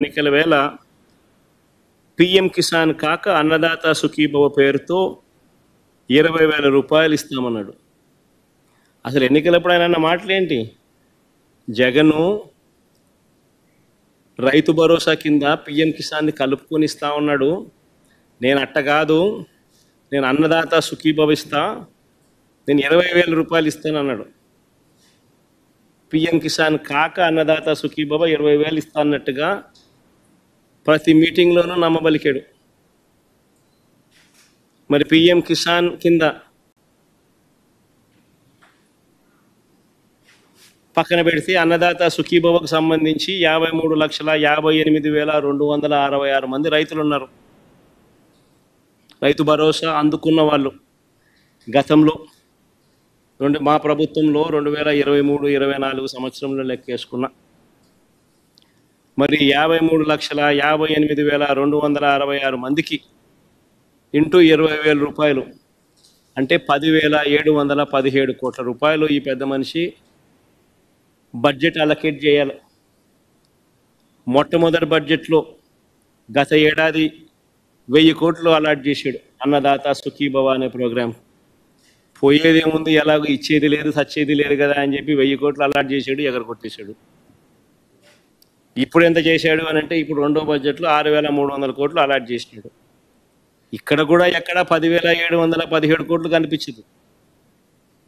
ఎన్నికల వేళ పిఎం కిసాన్ కాక అన్నదాత సుఖీభవ పేరుతో 20,000 రూపాయలు ఇస్తామన్నాడు. అసలు ఎన్నికలప్పుడు ఆయన అన్న మాటలేంటి? జగను రైతు భరోసా కింద పిఎం కిసాన్ని కలుపుకొని ఇస్తా ఉన్నాడు. నేను అట్ట కాదు, నేను అన్నదాత సుఖీభవ ఇస్తా, నేను 20,000 రూపాయలు ఇస్తాను అన్నాడు. పిఎం కిసాన్ కాక అన్నదాత సుఖీభవ 20,000 ఇస్తా అన్నట్టుగా ప్రతి మీటింగ్లోనూ నమ్మబలికాడు. మరి పిఎం కిసాన్ కింద పక్కన పెడితే అన్నదాత సుఖీభవకు సంబంధించి 53,58,266 మంది రైతులు ఉన్నారు. రైతు భరోసా అందుకున్న వాళ్ళు గతంలో మా ప్రభుత్వంలో 2023-24 సంవత్సరంలో లెక్కేసుకున్న మరి 53,58,266 మందికి ఇంటూ 20,000 రూపాయలు అంటే 10,717 కోట్ల రూపాయలు ఈ పెద్ద మనిషి బడ్జెట్ అలొకేట్ చేయాలి. మొట్టమొదటి బడ్జెట్లో గత ఏడాది 1000 కోట్లు అలాట్ చేశాడు అన్నదాత సుఖీభవ అనే ప్రోగ్రాం. పోయేదేముంది, ఎలాగో ఇచ్చేది లేదు సచ్చేది లేదు కదా అని చెప్పి 1000 కోట్లు అలాట్ చేశాడు, ఎగరగొట్టేశాడు. ఇప్పుడు ఎంత చేశాడు అని అంటే ఇప్పుడు రెండో బడ్జెట్లో 6,300 కోట్లు అలాట్ చేసినాడు. ఇక్కడ కూడా ఎక్కడ 10,717 కోట్లు కనిపించదు.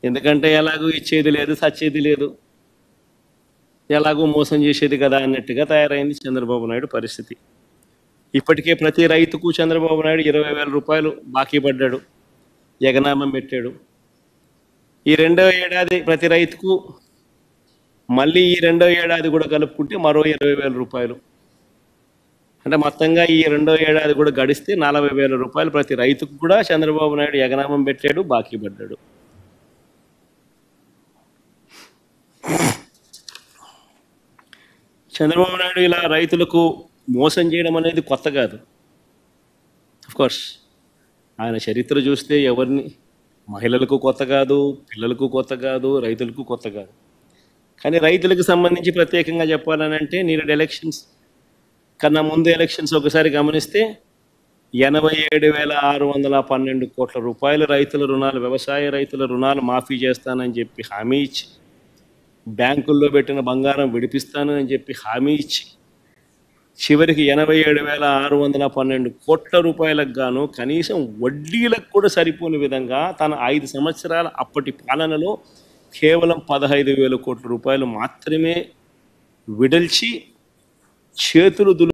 ఎందుకంటే ఎలాగో ఇచ్చేది లేదు సచ్చేది లేదు, ఎలాగో మోసం చేసేది కదా అన్నట్టుగా తయారైంది చంద్రబాబు నాయుడు పరిస్థితి. ఇప్పటికే ప్రతి రైతుకు చంద్రబాబు నాయుడు 20,000 రూపాయలు బాకీ పడ్డాడు, ఎగనామం పెట్టాడు. ఈ రెండో ఏడాది ప్రతి రైతుకు మళ్ళీ ఈ రెండో ఏడాది కూడా కలుపుకుంటే మరో 20,000 రూపాయలు. అంటే మొత్తంగా ఈ రెండో ఏడాది కూడా గడిస్తే 40,000 రూపాయలు ప్రతి రైతుకు కూడా చంద్రబాబు నాయుడు ఎగనామం పెట్టాడు, బాకీ పడ్డాడు. చంద్రబాబు నాయుడు ఇలా రైతులకు మోసం చేయడం అనేది కొత్త కాదు. కోర్స్ ఆయన చరిత్ర చూస్తే ఎవరిని మహిళలకు కొత్త కాదు, పిల్లలకు కొత్త కాదు, రైతులకు కొత్త కాదు. కానీ రైతులకు సంబంధించి ప్రత్యేకంగా చెప్పాలని అంటే నీళ్ళ ఎలక్షన్స్ కన్నా ముందు ఎలక్షన్స్ ఒకసారి గమనిస్తే 87,612 కోట్ల రూపాయల రైతుల రుణాలు, వ్యవసాయ రైతుల రుణాలు మాఫీ చేస్తానని చెప్పి హామీ ఇచ్చి, బ్యాంకుల్లో పెట్టిన బంగారం విడిపిస్తాను అని చెప్పి హామీ ఇచ్చి, చివరికి 87,612 కోట్ల రూపాయలకు గాను కనీసం వడ్డీలకు కూడా సరిపోని విధంగా తన 5 సంవత్సరాల అప్పటి పాలనలో కేవలం 15,000 కోట్ల రూపాయలు మాత్రమే విడల్చి చేతులు